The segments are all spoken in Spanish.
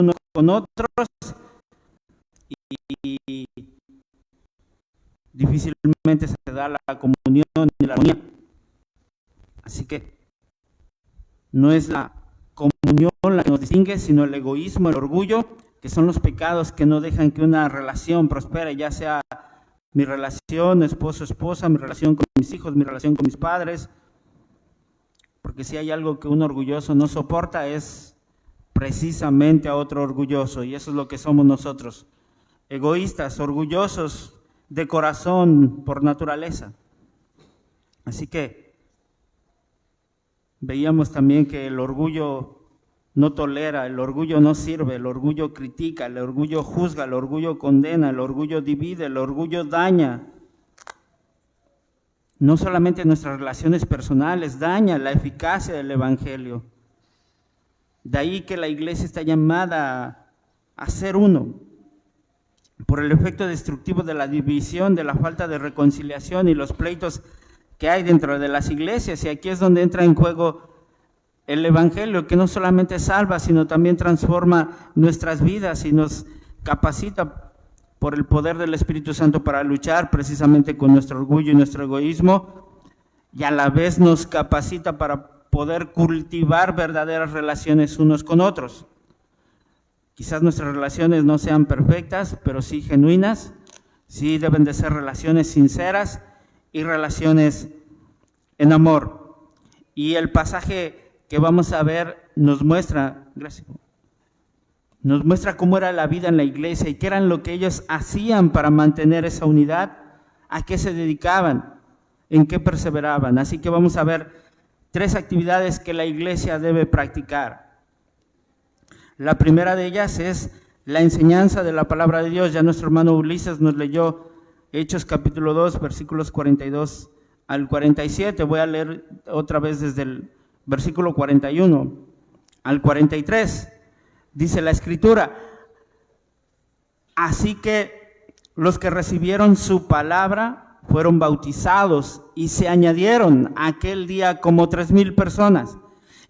unos con otros y difícilmente se da la comunión y la armonía. Así que no es la comunión la que nos distingue, sino el egoísmo, el orgullo, que son los pecados que no dejan que una relación prospere, ya sea mi relación esposo-esposa, mi relación con mis hijos, mi relación con mis padres, porque si hay algo que un orgulloso no soporta es precisamente a otro orgulloso, y eso es lo que somos nosotros, egoístas, orgullosos de corazón por naturaleza. Así que veíamos también que el orgullo no tolera, el orgullo no sirve, el orgullo critica, el orgullo juzga, el orgullo condena, el orgullo divide, el orgullo daña. No solamente nuestras relaciones personales, daña la eficacia del Evangelio. De ahí que la iglesia está llamada a ser uno, por el efecto destructivo de la división, de la falta de reconciliación y los pleitos que hay dentro de las iglesias. Y aquí es donde entra en juego el Evangelio, que no solamente salva, sino también transforma nuestras vidas y nos capacita por el poder del Espíritu Santo para luchar precisamente con nuestro orgullo y nuestro egoísmo, y a la vez nos capacita para poder cultivar verdaderas relaciones unos con otros. Quizás nuestras relaciones no sean perfectas, pero sí genuinas, sí deben de ser relaciones sinceras y relaciones en amor. Y el pasaje que vamos a ver nos muestra, cómo era la vida en la iglesia y qué eran lo que ellos hacían para mantener esa unidad, a qué se dedicaban, en qué perseveraban. Así que vamos a ver 3 actividades que la iglesia debe practicar. La primera de ellas es la enseñanza de la palabra de Dios. Ya nuestro hermano Ulises nos leyó Hechos capítulo 2, versículos 42 al 47. Voy a leer otra vez desde el versículo 41 al 43. Dice la Escritura: así que los que recibieron su palabra fueron bautizados y se añadieron aquel día como 3,000 personas.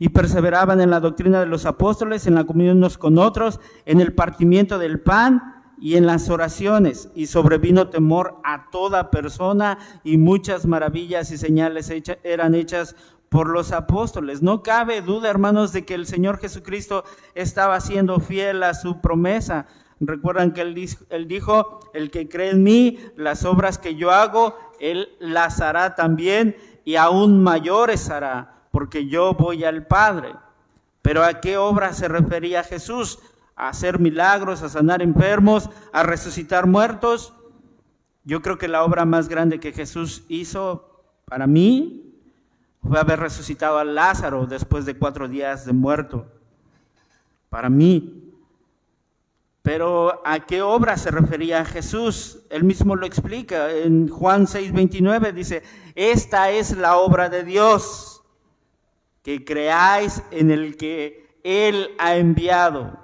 Y perseveraban en la doctrina de los apóstoles, en la comunión unos con otros, en el partimiento del pan y en las oraciones. Y sobrevino temor a toda persona, y muchas maravillas y señales eran hechas por los apóstoles. No cabe duda, hermanos, de que el Señor Jesucristo estaba siendo fiel a su promesa. Recuerdan que él dijo: el que cree en mí, las obras que yo hago, él las hará también, y aún mayores hará, porque yo voy al Padre. Pero ¿a qué obra se refería Jesús? ¿A hacer milagros, a sanar enfermos, a resucitar muertos? Yo creo que la obra más grande que Jesús hizo para mí fue haber resucitado a Lázaro después de 4 días de muerto. Para mí. Pero ¿a qué obra se refería Jesús? Él mismo lo explica en Juan 6:29, dice: esta es la obra de Dios, que creáis en el que Él ha enviado.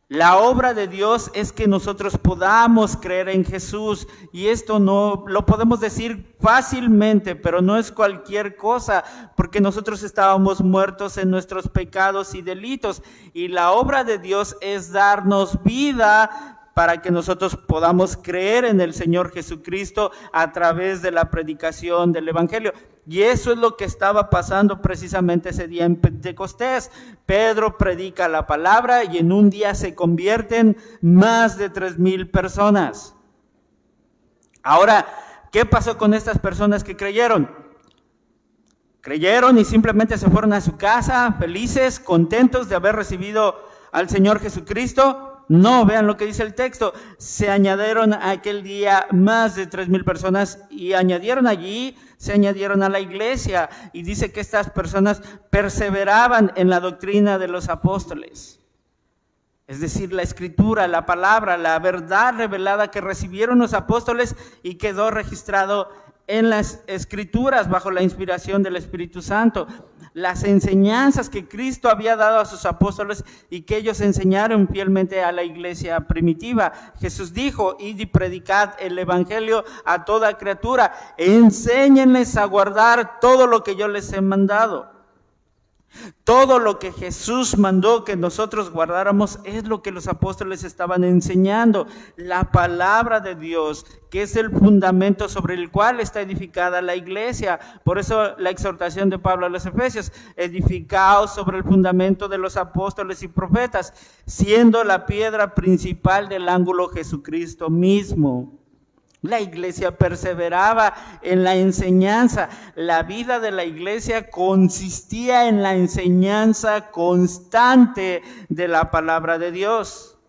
La obra de Dios es que nosotros podamos creer en Jesús, y esto no lo podemos decir fácilmente, pero no es cualquier cosa, porque nosotros estábamos muertos en nuestros pecados y delitos, y la obra de Dios es darnos vida para que nosotros podamos creer en el Señor Jesucristo a través de la predicación del Evangelio. Y eso es lo que estaba pasando precisamente ese día en Pentecostés. Pedro predica la palabra y en un día se convierten más de 3,000 personas. Ahora, ¿qué pasó con estas personas que creyeron? Creyeron y simplemente se fueron a su casa felices, contentos de haber recibido al Señor Jesucristo. No, vean lo que dice el texto: se añadieron aquel día más de 3,000 personas, y se añadieron a la iglesia, y dice que estas personas perseveraban en la doctrina de los apóstoles. Es decir, la escritura, la palabra, la verdad revelada que recibieron los apóstoles y quedó registrado en las escrituras bajo la inspiración del Espíritu Santo. Las enseñanzas que Cristo había dado a sus apóstoles y que ellos enseñaron fielmente a la iglesia primitiva. Jesús dijo: id y predicad el evangelio a toda criatura, enséñenles a guardar todo lo que yo les he mandado. Todo lo que Jesús mandó que nosotros guardáramos es lo que los apóstoles estaban enseñando. La palabra de Dios, que es el fundamento sobre el cual está edificada la iglesia. Por eso la exhortación de Pablo a los Efesios: edificaos sobre el fundamento de los apóstoles y profetas, siendo la piedra principal del ángulo Jesucristo mismo. La iglesia perseveraba en la enseñanza. La vida de la iglesia consistía en la enseñanza constante de la palabra de Dios.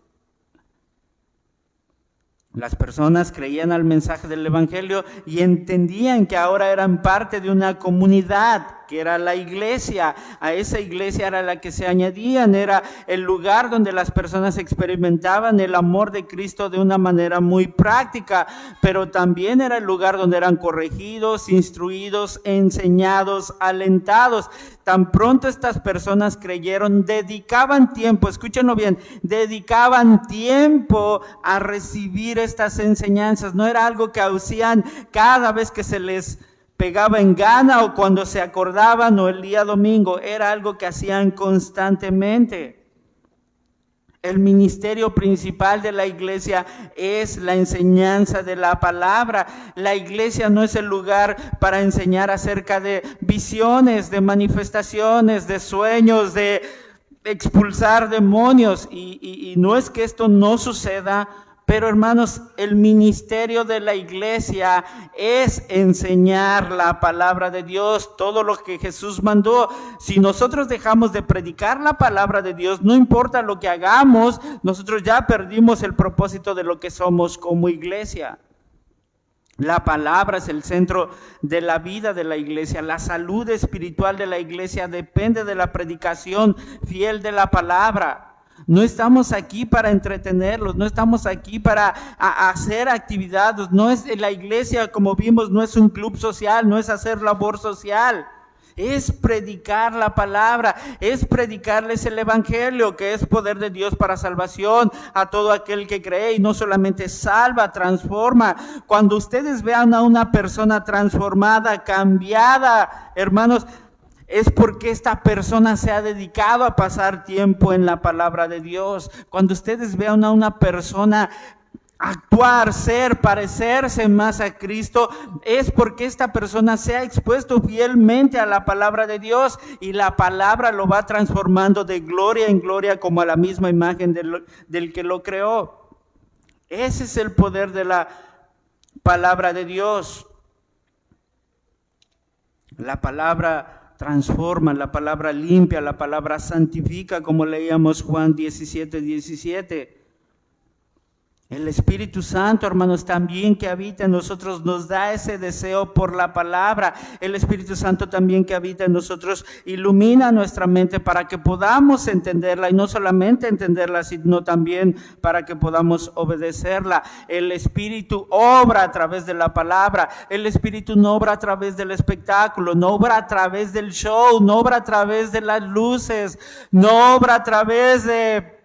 Las personas creían al mensaje del evangelio y entendían que ahora eran parte de una comunidad, que era la iglesia. A esa iglesia era la que se añadían, era el lugar donde las personas experimentaban el amor de Cristo de una manera muy práctica, pero también era el lugar donde eran corregidos, instruidos, enseñados, alentados. Tan pronto estas personas creyeron, dedicaban tiempo, escúchenlo bien, dedicaban tiempo a recibir estas enseñanzas. No era algo que hacían cada vez que se les pegaba en gana o cuando se acordaban o el día domingo. Era algo que hacían constantemente. El ministerio principal de la iglesia es la enseñanza de la palabra. La iglesia no es el lugar para enseñar acerca de visiones, de manifestaciones, de sueños, de expulsar demonios. Y no es que esto no suceda, pero hermanos, el ministerio de la iglesia es enseñar la palabra de Dios, todo lo que Jesús mandó. Si nosotros dejamos de predicar la palabra de Dios, no importa lo que hagamos, nosotros ya perdimos el propósito de lo que somos como iglesia. La palabra es el centro de la vida de la iglesia. La salud espiritual de la iglesia depende de la predicación fiel de la palabra. No estamos aquí para entretenerlos, no estamos aquí para hacer actividades. No es la iglesia, como vimos, no es un club social, no es hacer labor social. Es predicar la palabra, es predicarles el evangelio, que es poder de Dios para salvación a todo aquel que cree, y no solamente salva, transforma. Cuando ustedes vean a una persona transformada, cambiada, hermanos, es porque esta persona se ha dedicado a pasar tiempo en la palabra de Dios. Cuando ustedes vean a una persona actuar, ser, parecerse más a Cristo, es porque esta persona se ha expuesto fielmente a la palabra de Dios, y la palabra lo va transformando de gloria en gloria como a la misma imagen del que lo creó. Ese es el poder de la palabra de Dios. La palabra transforma, la palabra limpia, la palabra santifica, como leíamos Juan 17:17. El Espíritu Santo, hermanos, también que habita en nosotros, nos da ese deseo por la palabra. El Espíritu Santo también que habita en nosotros ilumina nuestra mente para que podamos entenderla, y no solamente entenderla, sino también para que podamos obedecerla. El Espíritu obra a través de la palabra. El Espíritu no obra a través del espectáculo, no obra a través del show, no obra a través de las luces, no obra a través de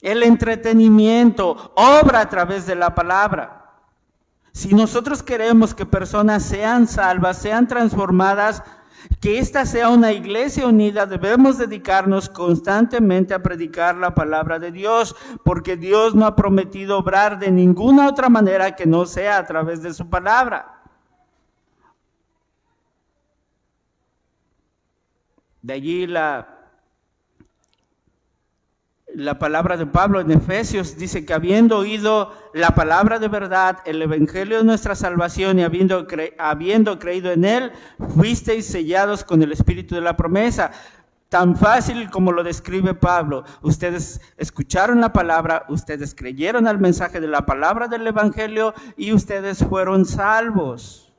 el entretenimiento, obra a través de la palabra. Si nosotros queremos que personas sean salvas, sean transformadas, que esta sea una iglesia unida, debemos dedicarnos constantemente a predicar la palabra de Dios, porque Dios no ha prometido obrar de ninguna otra manera que no sea a través de su palabra. De allí la palabra de Pablo en Efesios dice que habiendo oído la palabra de verdad, el evangelio de nuestra salvación, y habiendo creído en él, fuisteis sellados con el espíritu de la promesa. Tan fácil como lo describe Pablo. Ustedes escucharon la palabra, ustedes creyeron al mensaje de la palabra del evangelio y ustedes fueron salvos.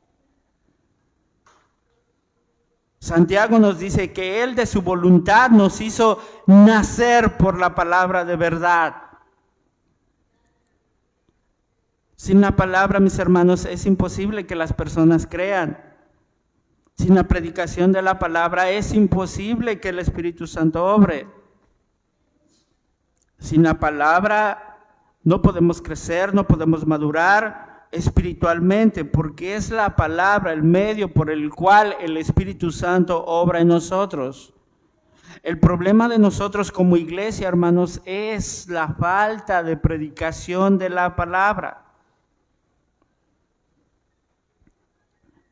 Santiago nos dice que Él de su voluntad nos hizo nacer por la palabra de verdad. Sin la palabra, mis hermanos, es imposible que las personas crean. Sin la predicación de la palabra es imposible que el Espíritu Santo obre. Sin la palabra no podemos crecer, no podemos madurar. espiritualmente, porque es la palabra, el medio por el cual el Espíritu Santo obra en nosotros. El problema de nosotros como iglesia, hermanos, es la falta de predicación de la palabra.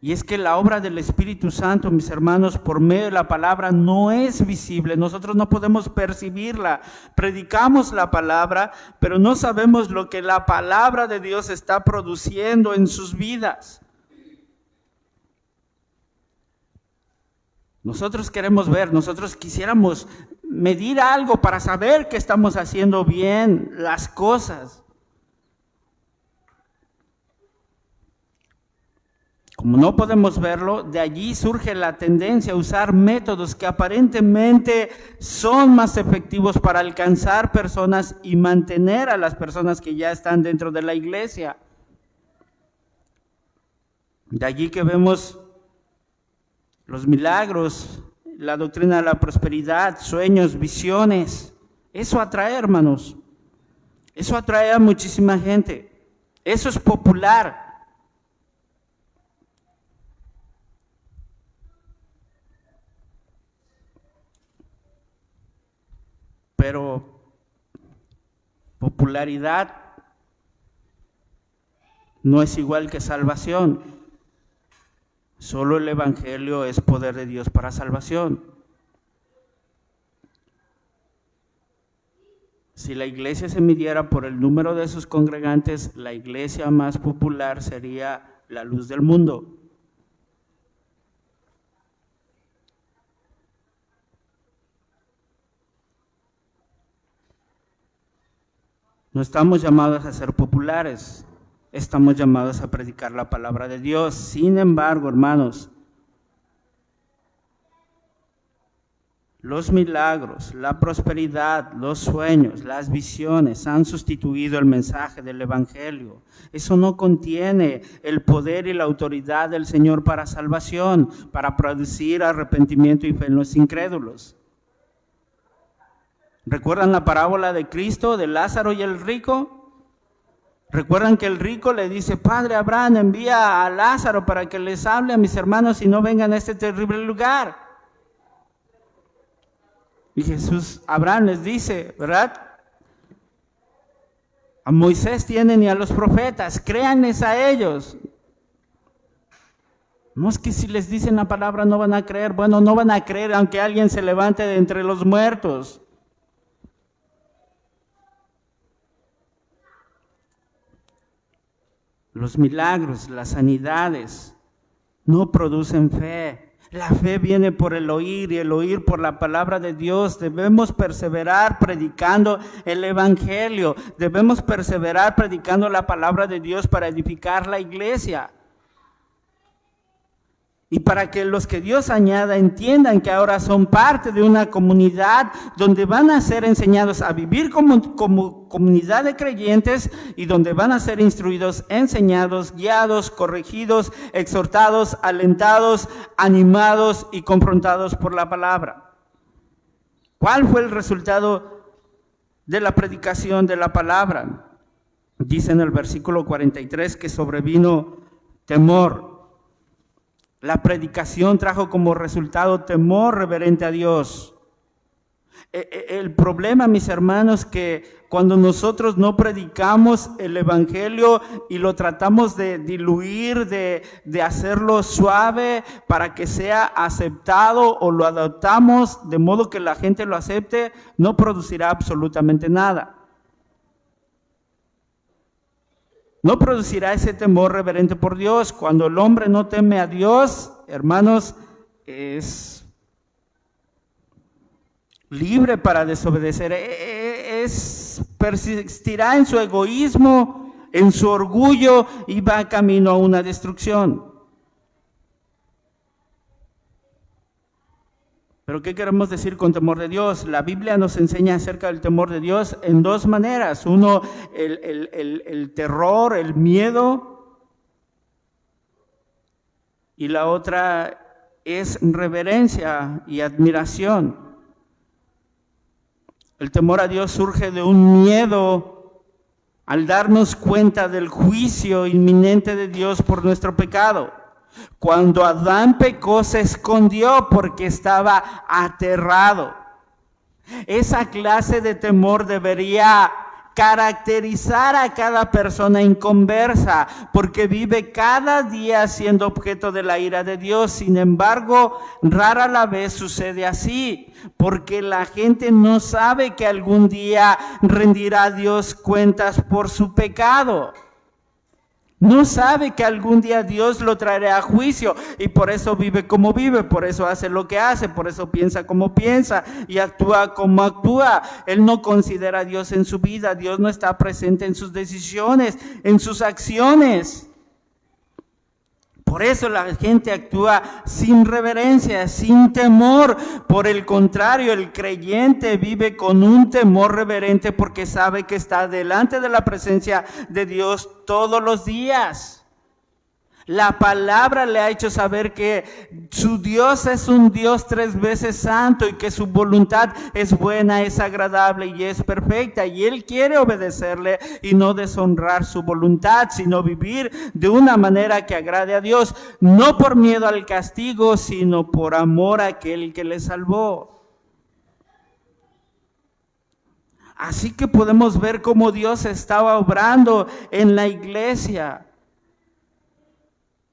Y es que la obra del Espíritu Santo, mis hermanos, por medio de la palabra no es visible. Nosotros no podemos percibirla. Predicamos la palabra, pero no sabemos lo que la palabra de Dios está produciendo en sus vidas. Nosotros queremos ver, nosotros quisiéramos medir algo para saber que estamos haciendo bien las cosas. Como no podemos verlo, de allí surge la tendencia a usar métodos que aparentemente son más efectivos para alcanzar personas y mantener a las personas que ya están dentro de la iglesia. De allí que vemos los milagros, la doctrina de la prosperidad, sueños, visiones. Eso atrae, hermanos. Eso atrae a muchísima gente. Eso es popular. Pero popularidad no es igual que salvación. Solo el Evangelio es poder de Dios para salvación. Si la iglesia se midiera por el número de sus congregantes, la iglesia más popular sería la luz del mundo. No estamos llamados a ser populares, estamos llamados a predicar la palabra de Dios. Sin embargo, hermanos, los milagros, la prosperidad, los sueños, las visiones han sustituido el mensaje del Evangelio. Eso no contiene el poder y la autoridad del Señor para salvación, para producir arrepentimiento y fe en los incrédulos. ¿Recuerdan la parábola de Cristo, de Lázaro y el rico? ¿Recuerdan que el rico le dice, Padre Abraham, envía a Lázaro para que les hable a mis hermanos y no vengan a este terrible lugar? Y Jesús, Abraham les dice, ¿verdad? A Moisés tienen y a los profetas, créanles a ellos. No es que si les dicen la palabra no van a creer. Bueno, no van a creer aunque alguien se levante de entre los muertos. Los milagros, las sanidades, no producen fe. La fe viene por el oír y el oír por la palabra de Dios. Debemos perseverar predicando el Evangelio. Debemos perseverar predicando la palabra de Dios para edificar la iglesia. Y para que los que Dios añada entiendan que ahora son parte de una comunidad donde van a ser enseñados a vivir como comunidad de creyentes y donde van a ser instruidos, enseñados, guiados, corregidos, exhortados, alentados, animados y confrontados por la palabra. ¿Cuál fue el resultado de la predicación de la palabra? Dice en el versículo 43 que sobrevino temor. La predicación trajo como resultado temor reverente a Dios. El problema, mis hermanos, que cuando nosotros no predicamos el Evangelio y lo tratamos de diluir, de hacerlo suave para que sea aceptado o lo adoptamos de modo que la gente lo acepte, no producirá absolutamente nada. No producirá ese temor reverente por Dios. Cuando el hombre no teme a Dios, hermanos, es libre para desobedecer. Persistirá en su egoísmo, en su orgullo y va camino a una destrucción. ¿Pero qué queremos decir con temor de Dios? La Biblia nos enseña acerca del temor de Dios en dos maneras. Uno, el terror, el miedo. Y la otra es reverencia y admiración. El temor a Dios surge de un miedo al darnos cuenta del juicio inminente de Dios por nuestro pecado. Cuando Adán pecó, se escondió porque estaba aterrado. Esa clase de temor debería caracterizar a cada persona inconversa, porque vive cada día siendo objeto de la ira de Dios. Sin embargo, rara la vez sucede así, porque la gente no sabe que algún día rendirá a Dios cuentas por su pecado. No sabe que algún día Dios lo traerá a juicio, y por eso vive como vive, por eso hace lo que hace, por eso piensa como piensa y actúa como actúa. Él no considera a Dios en su vida. Dios no está presente en sus decisiones, en sus acciones. Por eso la gente actúa sin reverencia, sin temor. Por el contrario, el creyente vive con un temor reverente porque sabe que está delante de la presencia de Dios todos los días. La palabra le ha hecho saber que su Dios es un Dios 3 veces santo y que su voluntad es buena, es agradable y es perfecta. Y Él quiere obedecerle y no deshonrar su voluntad, sino vivir de una manera que agrade a Dios, no por miedo al castigo, sino por amor a aquel que le salvó. Así que podemos ver cómo Dios estaba obrando en la iglesia,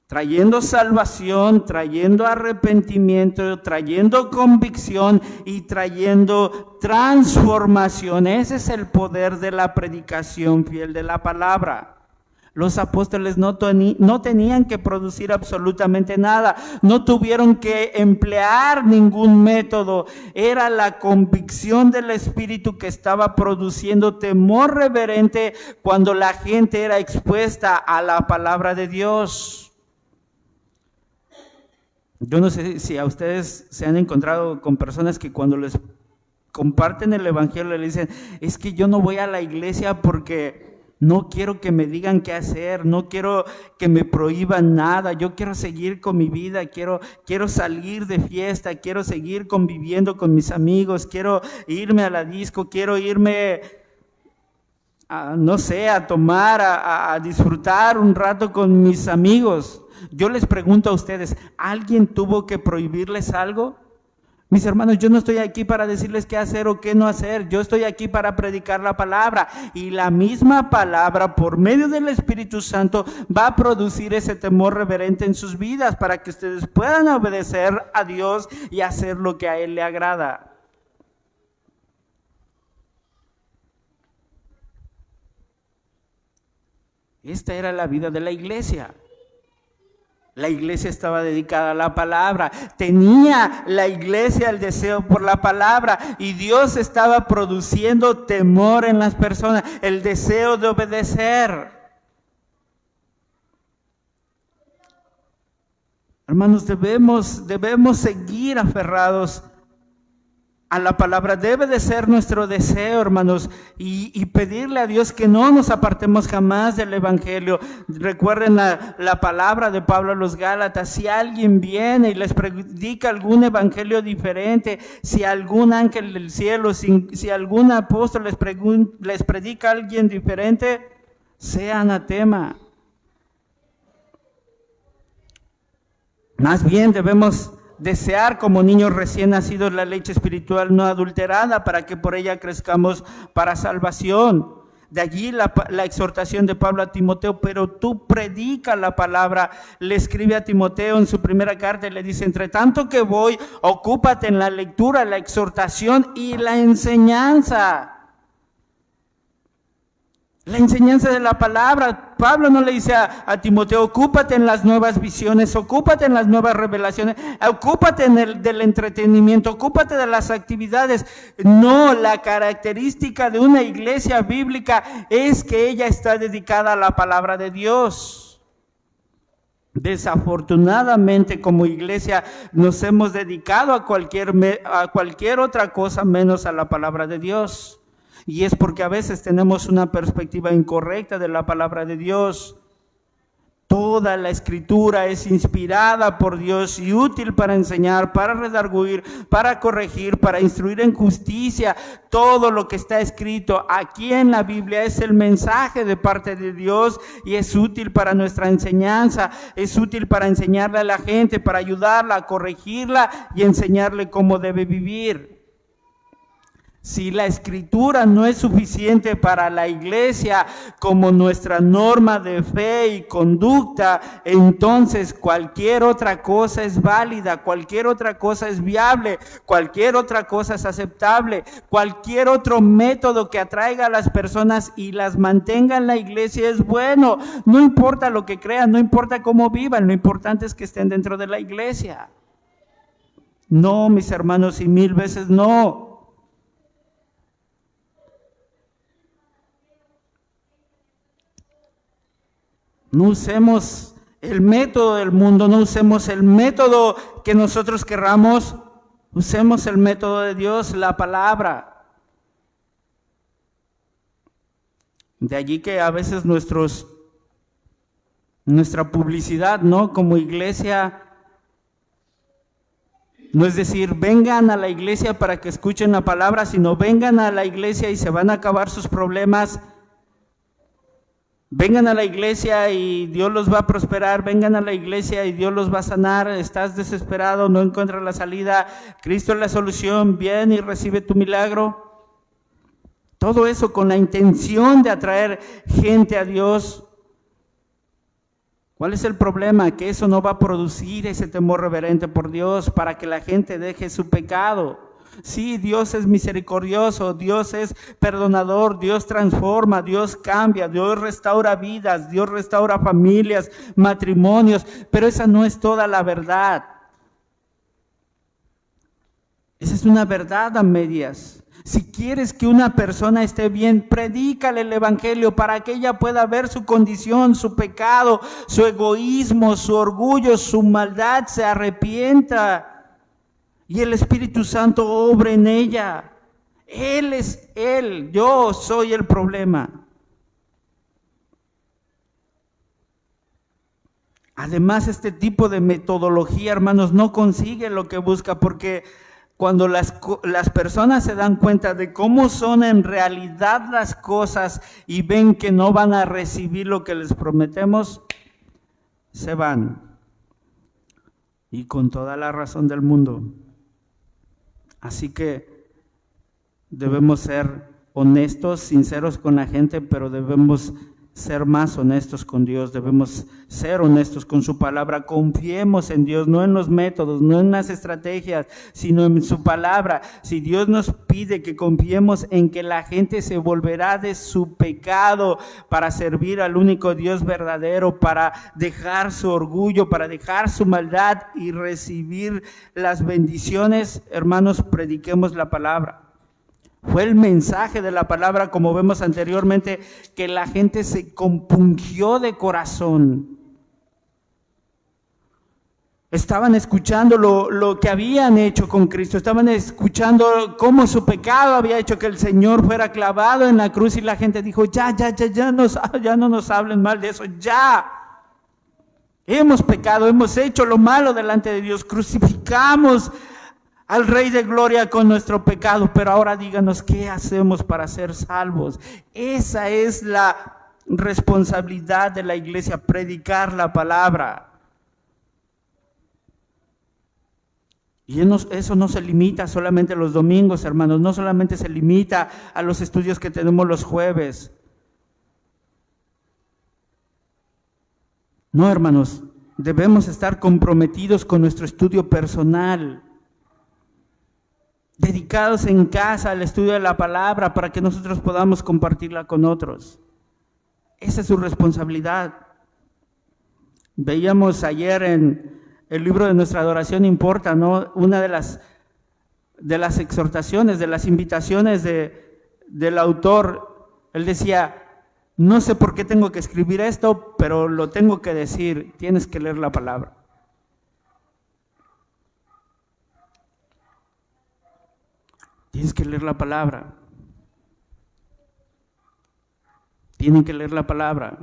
trayendo salvación, trayendo arrepentimiento, trayendo convicción y trayendo transformación. Ese es el poder de la predicación fiel de la palabra. Los apóstoles no tenían que producir absolutamente nada, no tuvieron que emplear ningún método. Era la convicción del Espíritu que estaba produciendo temor reverente cuando la gente era expuesta a la palabra de Dios. Yo no sé si a ustedes se han encontrado con personas que cuando les comparten el evangelio le dicen: es que yo no voy a la iglesia porque no quiero que me digan qué hacer, no quiero que me prohíban nada, yo quiero seguir con mi vida, quiero salir de fiesta, quiero seguir conviviendo con mis amigos, quiero irme a la disco, quiero irme a tomar, a disfrutar un rato con mis amigos. Yo les pregunto a ustedes, ¿alguien tuvo que prohibirles algo? Mis hermanos, yo no estoy aquí para decirles qué hacer o qué no hacer. Yo estoy aquí para predicar la palabra. Y la misma palabra, por medio del Espíritu Santo, va a producir ese temor reverente en sus vidas para que ustedes puedan obedecer a Dios y hacer lo que a Él le agrada. Esta era la vida de la iglesia. La iglesia estaba dedicada a la palabra. Tenía la iglesia el deseo por la palabra y Dios estaba produciendo temor en las personas, el deseo de obedecer. Hermanos, debemos seguir aferrados a la palabra. Debe de ser nuestro deseo, hermanos, y pedirle a Dios que no nos apartemos jamás del evangelio. Recuerden la palabra de Pablo a los Gálatas: si alguien viene y les predica algún evangelio diferente, si algún ángel del cielo, si algún apóstol les predica a alguien diferente, sea anatema. Más bien debemos desear como niños recién nacidos la leche espiritual no adulterada, para que por ella crezcamos para salvación. De allí la exhortación de Pablo a Timoteo: pero tú predica la palabra. Le escribe a Timoteo en su primera carta y le dice: entre tanto que voy, ocúpate en la lectura, la exhortación y la enseñanza. La enseñanza de la palabra. Pablo no le dice a Timoteo: ocúpate en las nuevas visiones, ocúpate en las nuevas revelaciones, ocúpate del entretenimiento, ocúpate de las actividades. No, la característica de una iglesia bíblica es que ella está dedicada a la palabra de Dios. Desafortunadamente, como iglesia nos hemos dedicado a cualquier otra cosa menos a la palabra de Dios. Y es porque a veces tenemos una perspectiva incorrecta de la palabra de Dios. toda la Escritura es inspirada por Dios y útil para enseñar, para redarguir, para corregir, para instruir en justicia. Todo lo que está escrito aquí en la Biblia es el mensaje de parte de Dios y es útil para nuestra enseñanza, es útil para enseñarle a la gente, para ayudarla, a corregirla y enseñarle cómo debe vivir. Si la Escritura no es suficiente para la iglesia como nuestra norma de fe y conducta, entonces cualquier otra cosa es válida, cualquier otra cosa es viable, cualquier otra cosa es aceptable, cualquier otro método que atraiga a las personas y las mantenga en la iglesia es bueno. No importa lo que crean, no importa cómo vivan, lo importante es que estén dentro de la iglesia. No, mis hermanos, y 1000 veces no. No usemos el método del mundo, no usemos el método que nosotros querramos, usemos el método de Dios, la palabra. De allí que a veces nuestra publicidad, ¿no? Como iglesia, no es decir, vengan a la iglesia para que escuchen la palabra, sino vengan a la iglesia y se van a acabar sus problemas. Vengan a la iglesia y Dios los va a prosperar, vengan a la iglesia y Dios los va a sanar, estás desesperado, no encuentras la salida, Cristo es la solución, ven y recibe tu milagro. Todo eso con la intención de atraer gente a Dios. ¿Cuál es el problema? Que eso no va a producir ese temor reverente por Dios para que la gente deje su pecado. Sí, Dios es misericordioso, Dios es perdonador, Dios transforma, Dios cambia, Dios restaura vidas, Dios restaura familias, matrimonios, pero esa no es toda la verdad. Esa es una verdad a medias. Si quieres que una persona esté bien, predícale el evangelio para que ella pueda ver su condición, su pecado, su egoísmo, su orgullo, su maldad, se arrepienta. Y el Espíritu Santo obra en ella. Él es Él, yo soy el problema. Además, este tipo de metodología, hermanos, no consigue lo que busca, porque cuando las personas se dan cuenta de cómo son en realidad las cosas y ven que no van a recibir lo que les prometemos, se van. Y con toda la razón del mundo. Así que debemos ser honestos, sinceros con la gente, pero debemos ser más honestos con Dios, debemos ser honestos con su palabra. Confiemos en Dios, no en los métodos, no en las estrategias, sino en su palabra. Si Dios nos pide que confiemos en que la gente se volverá de su pecado para servir al único Dios verdadero, para dejar su orgullo, para dejar su maldad y recibir las bendiciones, hermanos, prediquemos la palabra. Fue el mensaje de la palabra, como vemos anteriormente, que la gente se compungió de corazón. Estaban escuchando lo que habían hecho con Cristo, estaban escuchando cómo su pecado había hecho que el Señor fuera clavado en la cruz, y la gente dijo, ya no nos hablen mal de eso, ya. Hemos pecado, hemos hecho lo malo delante de Dios, crucificamos al Rey de Gloria con nuestro pecado, pero ahora díganos qué hacemos para ser salvos. Esa es la responsabilidad de la iglesia, predicar la palabra. Y eso no se limita solamente a los domingos, hermanos, no solamente se limita a los estudios que tenemos los jueves. No, hermanos, debemos estar comprometidos con nuestro estudio personal, dedicados en casa al estudio de la palabra para que nosotros podamos compartirla con otros. Esa es su responsabilidad. Veíamos ayer en el libro de Nuestra Adoración Importa, ¿no? Una de las exhortaciones, de las invitaciones del autor, él decía, no sé por qué tengo que escribir esto, pero lo tengo que decir, tienes que leer la palabra. Tienes que leer la palabra. Tienen que leer la palabra.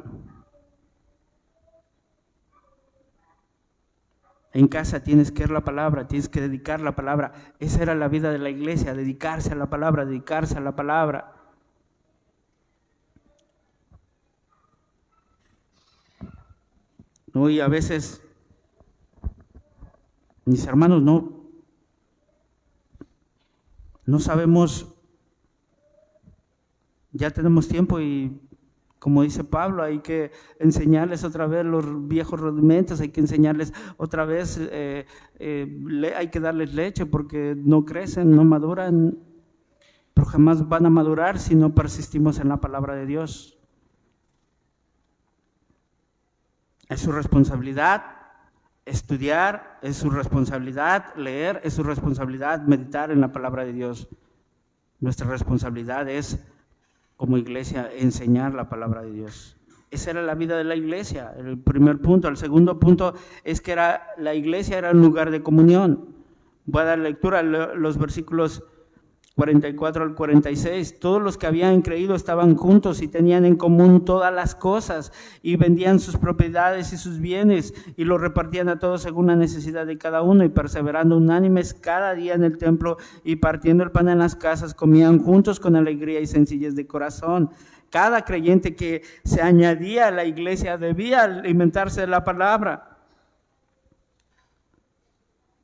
En casa tienes que leer la palabra, tienes que dedicar la palabra. Esa era la vida de la iglesia, dedicarse a la palabra, dedicarse a la palabra. ¿No? Y a veces, mis hermanos, no sabemos, ya tenemos tiempo y como dice Pablo, hay que enseñarles otra vez los viejos rudimentos, hay que enseñarles otra vez, hay que darles leche porque no crecen, no maduran, pero jamás van a madurar si no persistimos en la palabra de Dios. Es su responsabilidad estudiar, es su responsabilidad leer, es su responsabilidad meditar en la palabra de Dios. Nuestra responsabilidad es, como iglesia, enseñar la palabra de Dios. Esa era la vida de la iglesia, el primer punto. El segundo punto es que la iglesia era un lugar de comunión. Voy a dar lectura a los versículos 44 al 46. Todos los que habían creído estaban juntos y tenían en común todas las cosas y vendían sus propiedades y sus bienes y los repartían a todos según la necesidad de cada uno, y perseverando unánimes cada día en el templo y partiendo el pan en las casas, comían juntos con alegría y sencillez de corazón. Cada creyente que se añadía a la iglesia debía alimentarse de la palabra.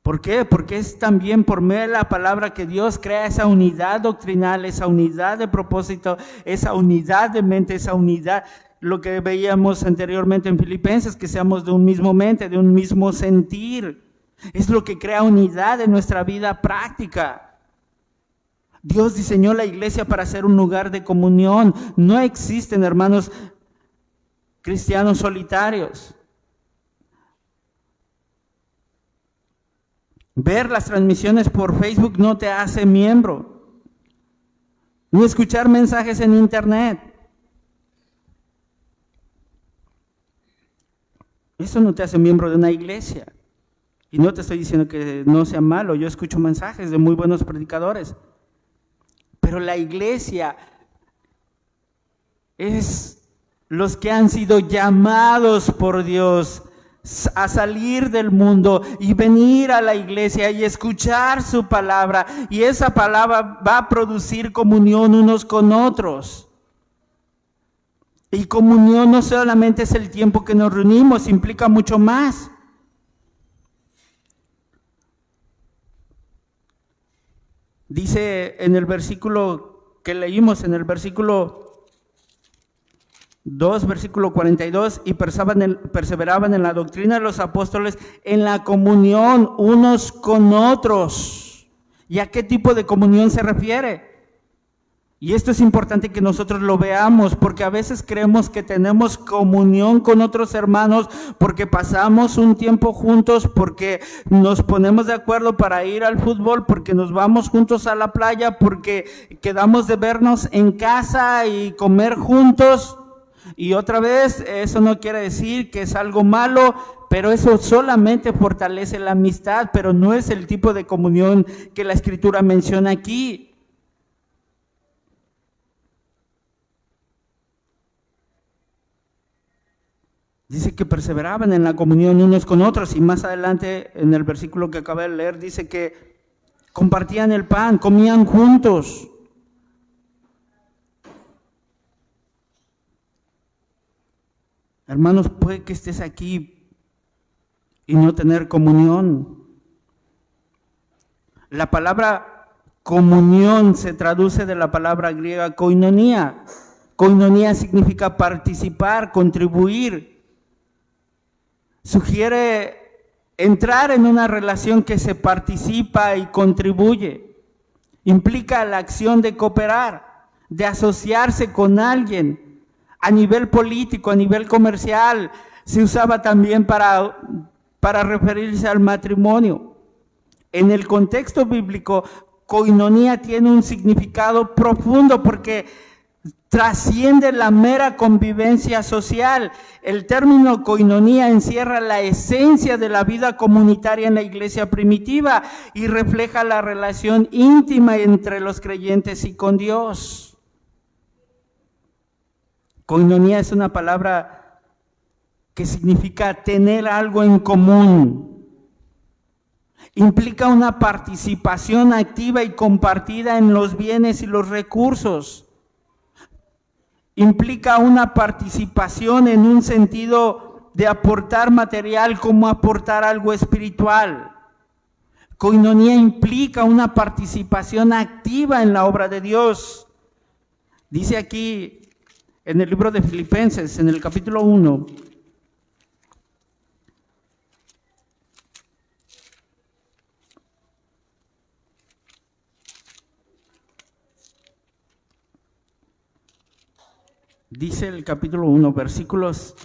¿Por qué? Porque es también por medio de la palabra que Dios crea esa unidad doctrinal, esa unidad de propósito, esa unidad de mente, esa unidad, lo que veíamos anteriormente en Filipenses, que seamos de un mismo mente, de un mismo sentir. Es lo que crea unidad en nuestra vida práctica. Dios diseñó la iglesia para ser un lugar de comunión. No existen, hermanos, cristianos solitarios. Ver las transmisiones por Facebook no te hace miembro, ni escuchar mensajes en internet. Eso no te hace miembro de una iglesia. Y no te estoy diciendo que no sea malo, yo escucho mensajes de muy buenos predicadores. Pero la iglesia es los que han sido llamados por Dios a salir del mundo y venir a la iglesia y escuchar su palabra, y esa palabra va a producir comunión unos con otros. Y comunión no solamente es el tiempo que nos reunimos, implica mucho más. Dice en el versículo que leímos, en el versículo 2, versículo 42, y perseveraban en la doctrina de los apóstoles, en la comunión unos con otros. ¿Y a qué tipo de comunión se refiere? Y esto es importante que nosotros lo veamos, porque a veces creemos que tenemos comunión con otros hermanos porque pasamos un tiempo juntos, porque nos ponemos de acuerdo para ir al fútbol, porque nos vamos juntos a la playa, porque quedamos de vernos en casa y comer juntos. Y otra vez, eso no quiere decir que es algo malo, pero eso solamente fortalece la amistad, pero no es el tipo de comunión que la Escritura menciona aquí. Dice que perseveraban en la comunión unos con otros, y más adelante en el versículo que acabé de leer dice que compartían el pan, comían juntos. Hermanos, puede que estés aquí y no tener comunión. La palabra comunión se traduce de la palabra griega koinonia. Koinonia significa participar, contribuir. Sugiere entrar en una relación que se participa y contribuye. Implica la acción de cooperar, de asociarse con alguien. A nivel político, a nivel comercial, se usaba también para referirse al matrimonio. En el contexto bíblico, koinonia tiene un significado profundo porque trasciende la mera convivencia social. El término koinonia encierra la esencia de la vida comunitaria en la iglesia primitiva y refleja la relación íntima entre los creyentes y con Dios. Koinonia es una palabra que significa tener algo en común. Implica una participación activa y compartida en los bienes y los recursos. Implica una participación en un sentido de aportar material como aportar algo espiritual. Koinonía implica una participación activa en la obra de Dios. Dice aquí en el libro de Filipenses, en el capítulo 1, dice el capítulo 1, versículos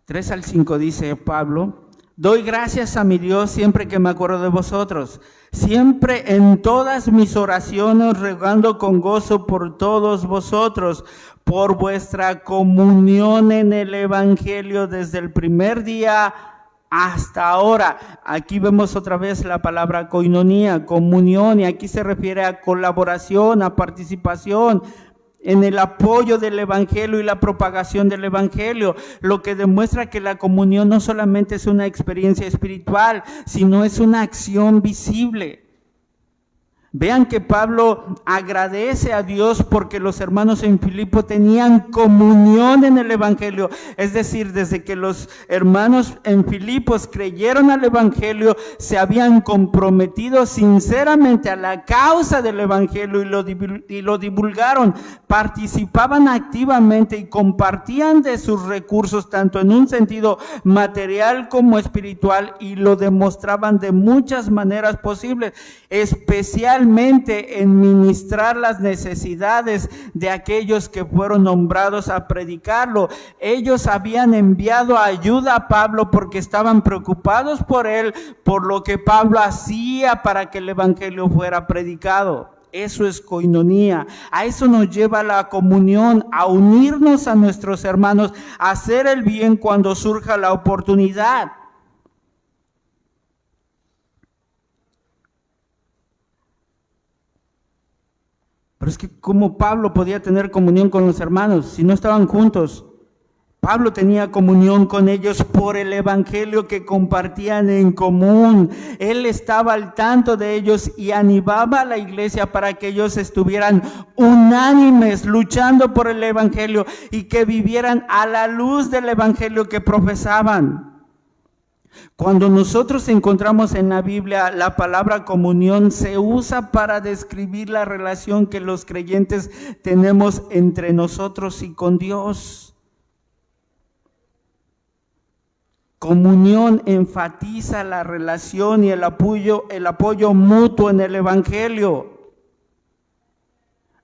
3 al 5, dice Pablo: doy gracias a mi Dios siempre que me acuerdo de vosotros, siempre en todas mis oraciones rogando con gozo por todos vosotros, por vuestra comunión en el Evangelio desde el primer día hasta ahora. Aquí vemos otra vez la palabra koinonía, comunión, y aquí se refiere a colaboración, a participación en el apoyo del Evangelio y la propagación del Evangelio, lo que demuestra que la comunión no solamente es una experiencia espiritual, sino es una acción visible. Vean que Pablo agradece a Dios porque los hermanos en Filipo tenían comunión en el Evangelio. Es decir, desde que los hermanos en Filipos creyeron al Evangelio, se habían comprometido sinceramente a la causa del Evangelio y lo divulgaron. Participaban activamente y compartían de sus recursos, tanto en un sentido material como espiritual, y lo demostraban de muchas maneras posibles, especialmente en ministrar las necesidades de aquellos que fueron nombrados a predicarlo. Ellos habían enviado ayuda a Pablo porque estaban preocupados por él, por lo que Pablo hacía para que el Evangelio fuera predicado. Eso es koinonía. A eso nos lleva la comunión, a unirnos a nuestros hermanos, a hacer el bien cuando surja la oportunidad. Pero es que ¿cómo Pablo podía tener comunión con los hermanos si no estaban juntos? Pablo tenía comunión con ellos por el Evangelio que compartían en común. Él estaba al tanto de ellos y animaba a la iglesia para que ellos estuvieran unánimes luchando por el Evangelio y que vivieran a la luz del Evangelio que profesaban. Cuando nosotros encontramos en la Biblia la palabra comunión, se usa para describir la relación que los creyentes tenemos entre nosotros y con Dios. Comunión enfatiza la relación y el apoyo mutuo en el Evangelio.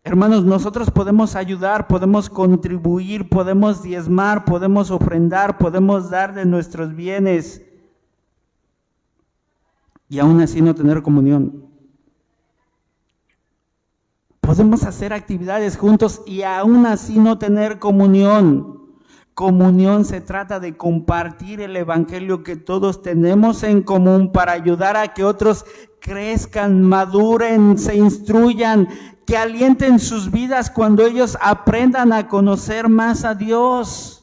Hermanos, nosotros podemos ayudar, podemos contribuir, podemos diezmar, podemos ofrendar, podemos dar de nuestros bienes y aún así no tener comunión. Podemos hacer actividades juntos y aún así no tener comunión. Comunión se trata de compartir el Evangelio que todos tenemos en común para ayudar a que otros crezcan, maduren, se instruyan, que alienten sus vidas cuando ellos aprendan a conocer más a Dios.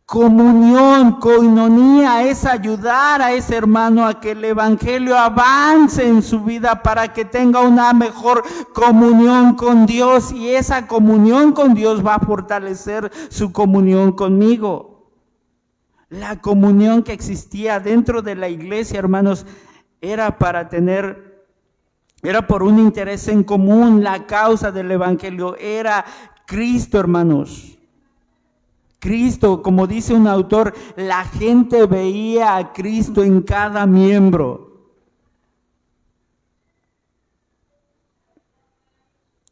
Comunión, koinonía, es ayudar a ese hermano a que el Evangelio avance en su vida para que tenga una mejor comunión con Dios, y esa comunión con Dios va a fortalecer su comunión conmigo. La comunión que existía dentro de la iglesia, hermanos, era por un interés en común. La causa del Evangelio era Cristo, hermanos. Cristo, como dice un autor, la gente veía a Cristo en cada miembro.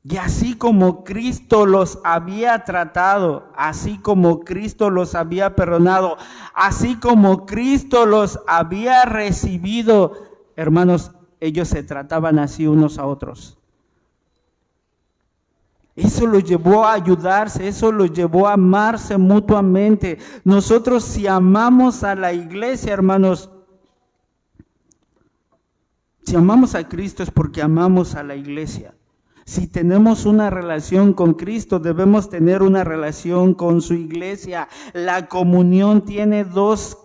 Y así como Cristo los había tratado, así como Cristo los había perdonado, así como Cristo los había recibido, hermanos, ellos se trataban así unos a otros. Eso los llevó a ayudarse, eso los llevó a amarse mutuamente. Nosotros, si amamos a la iglesia, hermanos, si amamos a Cristo es porque amamos a la iglesia. Si tenemos una relación con Cristo, debemos tener una relación con su iglesia. La comunión tiene dos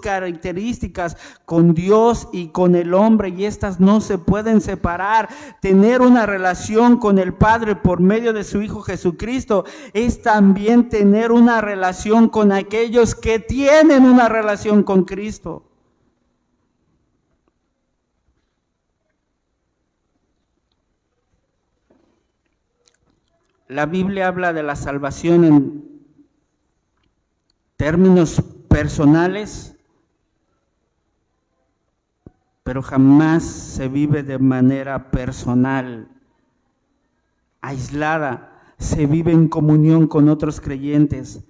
características, con Dios y con el hombre, y estas no se pueden separar. Tener una relación con el Padre por medio de su Hijo Jesucristo es también tener una relación con aquellos que tienen una relación con Cristo. La Biblia habla de la salvación en términos personales, pero jamás se vive de manera personal, aislada. Se vive en comunión con otros creyentes.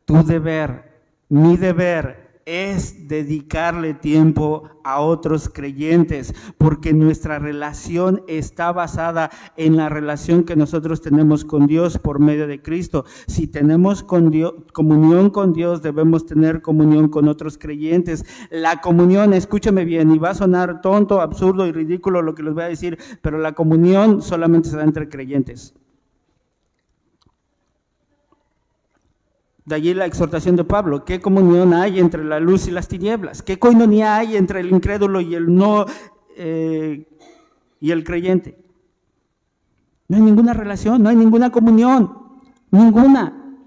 Tu deber, mi deber, es dedicarle tiempo a otros creyentes, porque nuestra relación está basada en la relación que nosotros tenemos con Dios por medio de Cristo. Si tenemos comunión con Dios, debemos tener comunión con otros creyentes. La comunión, escúchame bien, y va a sonar tonto, absurdo y ridículo lo que les voy a decir, pero la comunión solamente se da entre creyentes. De allí la exhortación de Pablo: ¿qué comunión hay entre la luz y las tinieblas? ¿Qué coinonía hay entre el incrédulo y el no y el creyente? No hay ninguna relación, no hay ninguna comunión, ninguna.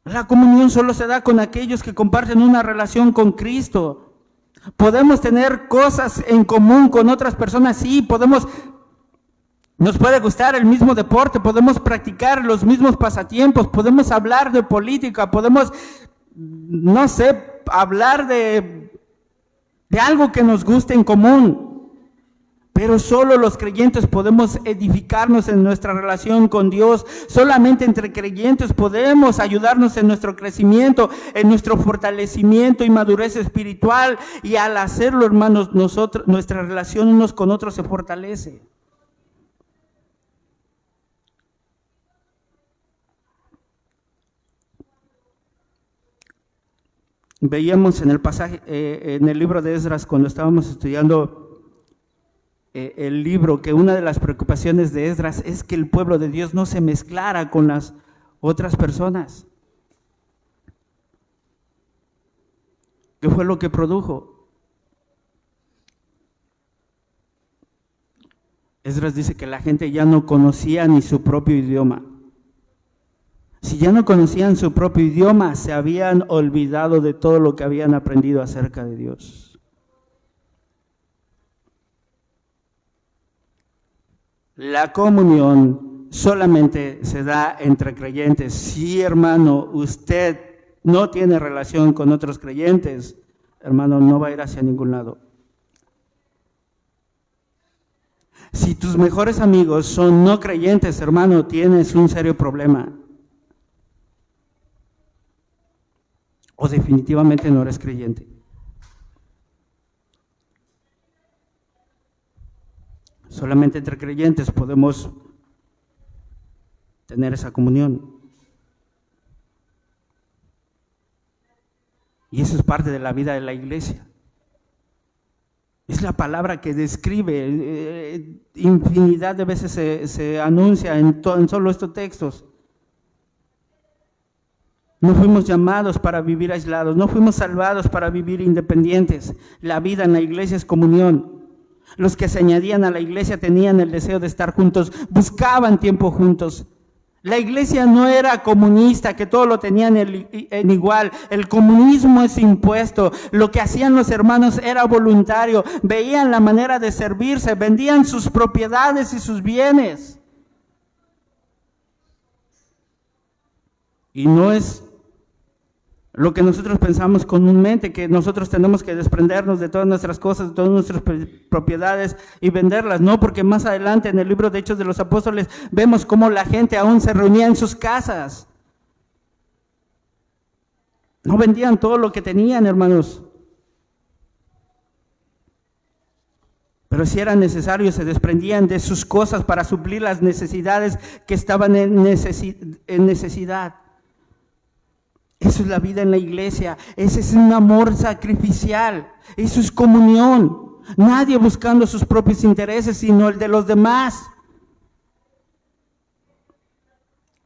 La comunión solo se da con aquellos que comparten una relación con Cristo. Podemos tener cosas en común con otras personas, sí, nos puede gustar el mismo deporte, podemos practicar los mismos pasatiempos, podemos hablar de política, podemos, no sé, hablar de algo que nos guste en común. Pero solo los creyentes podemos edificarnos en nuestra relación con Dios. Solamente entre creyentes podemos ayudarnos en nuestro crecimiento, en nuestro fortalecimiento y madurez espiritual. Y al hacerlo, hermanos, nuestra relación unos con otros se fortalece. Veíamos en el pasaje, en el libro de Esdras, cuando estábamos estudiando el libro, que una de las preocupaciones de Esdras es que el pueblo de Dios no se mezclara con las otras personas. ¿Qué fue lo que produjo? Esdras dice que la gente ya no conocía ni su propio idioma. Si ya no conocían su propio idioma, se habían olvidado de todo lo que habían aprendido acerca de Dios. La comunión solamente se da entre creyentes. Si, hermano, usted no tiene relación con otros creyentes, hermano, no va a ir hacia ningún lado. Si tus mejores amigos son no creyentes, hermano, tienes un serio problema. O definitivamente no eres creyente. Solamente entre creyentes podemos tener esa comunión. Y eso es parte de la vida de la iglesia. Es la palabra que describe, infinidad de veces se anuncia en solo estos textos. No fuimos llamados para vivir aislados, no fuimos salvados para vivir independientes. La vida en la iglesia es comunión. Los que se añadían a la iglesia tenían el deseo de estar juntos, buscaban tiempo juntos. La iglesia no era comunista, que todo lo tenían en igual. El comunismo es impuesto. Lo que hacían los hermanos era voluntario. Veían la manera de servirse, vendían sus propiedades y sus bienes. Y no es lo que nosotros pensamos comúnmente, que nosotros tenemos que desprendernos de todas nuestras cosas, de todas nuestras propiedades y venderlas. No, porque más adelante en el libro de Hechos de los Apóstoles vemos cómo la gente aún se reunía en sus casas. No vendían todo lo que tenían, hermanos. Pero si era necesario, se desprendían de sus cosas para suplir las necesidades que estaban en necesidad. Eso es la vida en la iglesia. Ese es un amor sacrificial. Eso es comunión. nadie buscando sus propios intereses, sino el de los demás.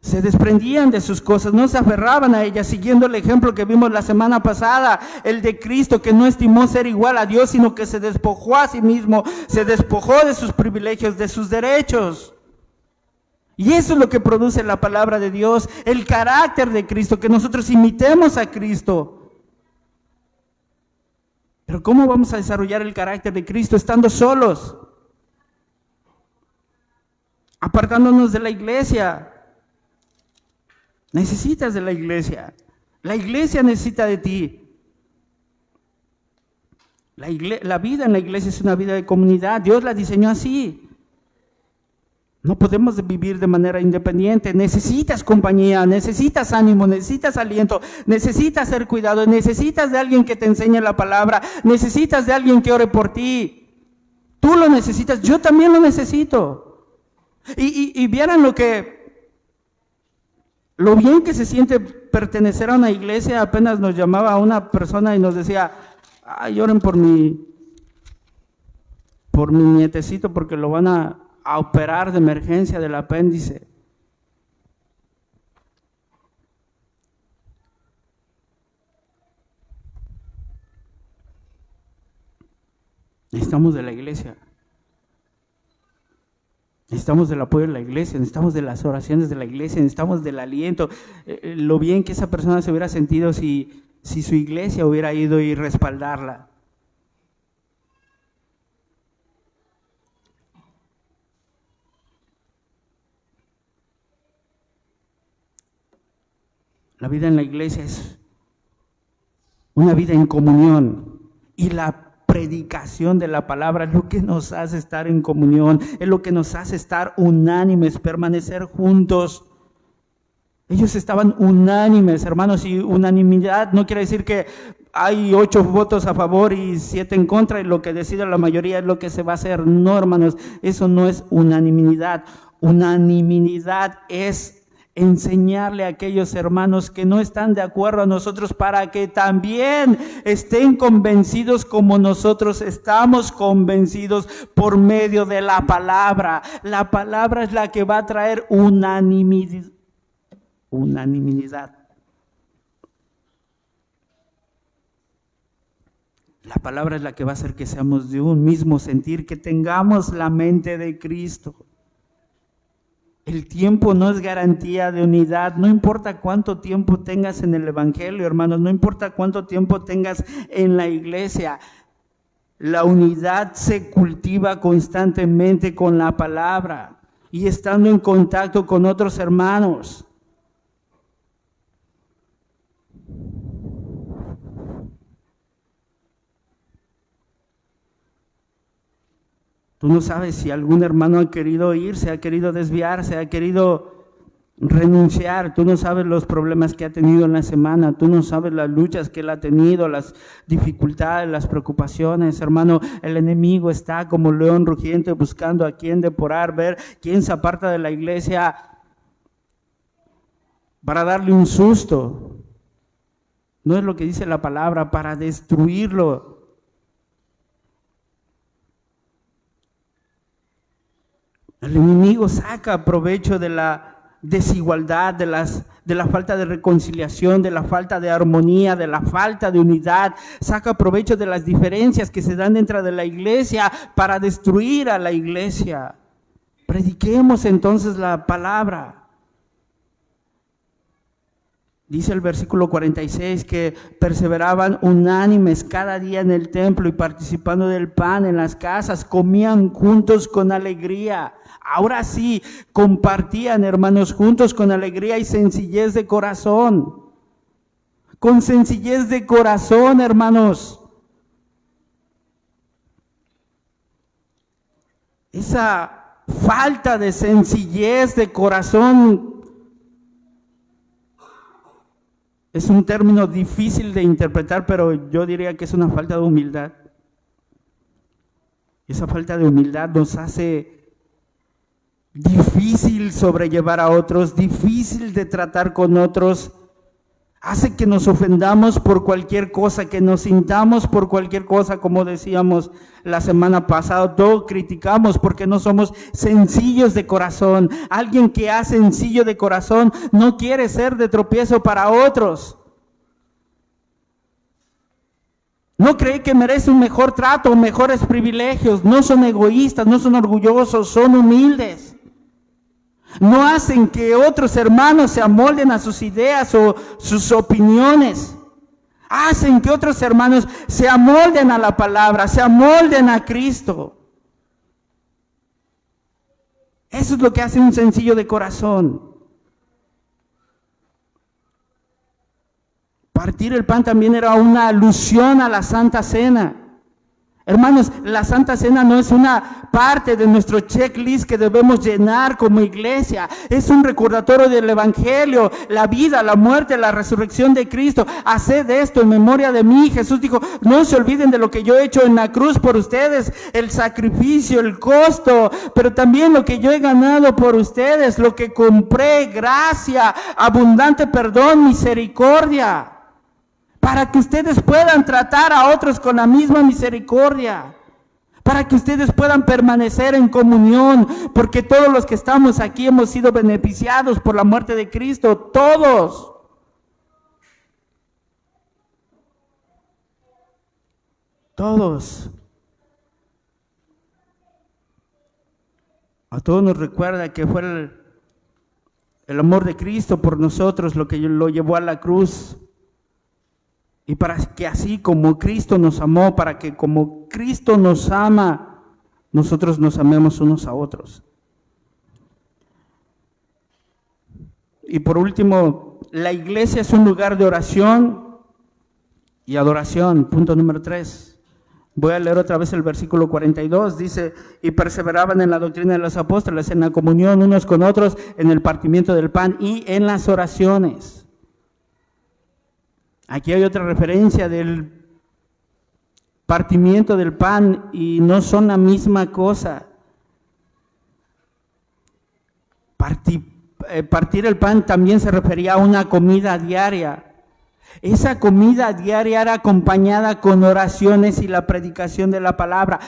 Se desprendían de sus cosas, no se aferraban a ellas, siguiendo el ejemplo que vimos la semana pasada, el de Cristo, que no estimó ser igual a Dios, sino que se despojó a sí mismo, se despojó de sus privilegios, de sus derechos. Y eso es lo que produce la palabra de Dios, el carácter de Cristo, que nosotros imitemos a Cristo. Pero ¿cómo vamos a desarrollar el carácter de Cristo estando solos? Apartándonos de la iglesia. Necesitas de la iglesia. La iglesia necesita de ti. La vida en la iglesia es una vida de comunidad. Dios la diseñó así. No podemos vivir de manera independiente. Necesitas compañía, necesitas ánimo, necesitas aliento, necesitas ser cuidado, necesitas de alguien que te enseñe la palabra, necesitas de alguien que ore por ti. Tú lo necesitas, yo también lo necesito. Y vieran lo bien que se siente pertenecer a una iglesia. Apenas nos llamaba a una persona y nos decía, ay, oren por mi nietecito porque lo van a operar de emergencia del apéndice. Necesitamos de la iglesia. Necesitamos del apoyo de la iglesia, necesitamos de las oraciones de la iglesia, necesitamos del aliento. Lo bien que esa persona se hubiera sentido si su iglesia hubiera ido y respaldarla. La vida en la iglesia es una vida en comunión, y la predicación de la palabra es lo que nos hace estar en comunión, es lo que nos hace estar unánimes, permanecer juntos. Ellos estaban unánimes, hermanos, y unanimidad no quiere decir que hay 8 votos a favor y 7 en contra y lo que decide la mayoría es lo que se va a hacer. No, hermanos, eso no es unanimidad. Unanimidad es enseñarle a aquellos hermanos que no están de acuerdo a nosotros para que también estén convencidos como nosotros estamos convencidos por medio de la palabra. La palabra es la que va a traer unanimidad. La palabra es la que va a hacer que seamos de un mismo sentir, que tengamos la mente de Cristo. El tiempo no es garantía de unidad. No importa cuánto tiempo tengas en el evangelio, hermanos, no importa cuánto tiempo tengas en la iglesia. La unidad se cultiva constantemente con la palabra y estando en contacto con otros hermanos. Tú no sabes si algún hermano ha querido irse, ha querido desviarse, ha querido renunciar. Tú no sabes los problemas que ha tenido en la semana. Tú no sabes las luchas que él ha tenido, las dificultades, las preocupaciones. Hermano, el enemigo está como león rugiente buscando a quien devorar, ver quién se aparta de la iglesia para darle un susto. No es lo que dice la palabra, para destruirlo. El enemigo saca provecho de la desigualdad, de la falta de reconciliación, de la falta de armonía, de la falta de unidad. Saca provecho de las diferencias que se dan dentro de la iglesia para destruir a la iglesia. Prediquemos entonces la palabra. Dice el versículo 46 que perseveraban unánimes cada día en el templo y participando del pan en las casas, comían juntos con alegría. Ahora sí, compartían, hermanos, juntos con alegría y sencillez de corazón. Con sencillez de corazón, hermanos. Esa falta de sencillez de corazón es un término difícil de interpretar, pero yo diría que es una falta de humildad. Esa falta de humildad nos hace difícil sobrellevar a otros, difícil de tratar con otros. Hace que nos ofendamos por cualquier cosa, que nos sintamos por cualquier cosa, como decíamos la semana pasada. Todo criticamos porque no somos sencillos de corazón. Alguien que es sencillo de corazón no quiere ser de tropiezo para otros. No cree que merece un mejor trato, mejores privilegios. No son egoístas, no son orgullosos, son humildes. No hacen que otros hermanos se amolden a sus ideas o sus opiniones. Hacen que otros hermanos se amolden a la palabra, se amolden a Cristo. Eso es lo que hace un sencillo de corazón. Partir el pan también era una alusión a la Santa Cena. Hermanos, la Santa Cena no es una parte de nuestro checklist que debemos llenar como iglesia. Es un recordatorio del Evangelio, la vida, la muerte, la resurrección de Cristo. Haced esto en memoria de mí. Jesús dijo, no se olviden de lo que yo he hecho en la cruz por ustedes, el sacrificio, el costo, pero también lo que yo he ganado por ustedes, lo que compré, gracia, abundante perdón, misericordia. Para que ustedes puedan tratar a otros con la misma misericordia, para que ustedes puedan permanecer en comunión, porque todos los que estamos aquí hemos sido beneficiados por la muerte de Cristo, todos. Todos. A todos nos recuerda que fue el amor de Cristo por nosotros lo que lo llevó a la cruz. Y para que así como Cristo nos amó, para que como Cristo nos ama, nosotros nos amemos unos a otros. Y por último, la iglesia es un lugar de oración y adoración. Punto número 3. Voy a leer otra vez el versículo 42. Dice, y perseveraban en la doctrina de los apóstoles, en la comunión unos con otros, en el partimiento del pan y en las oraciones. Aquí hay otra referencia del partimiento del pan y no son la misma cosa. Partir el pan también se refería a una comida diaria. Esa comida diaria era acompañada con oraciones y la predicación de la palabra.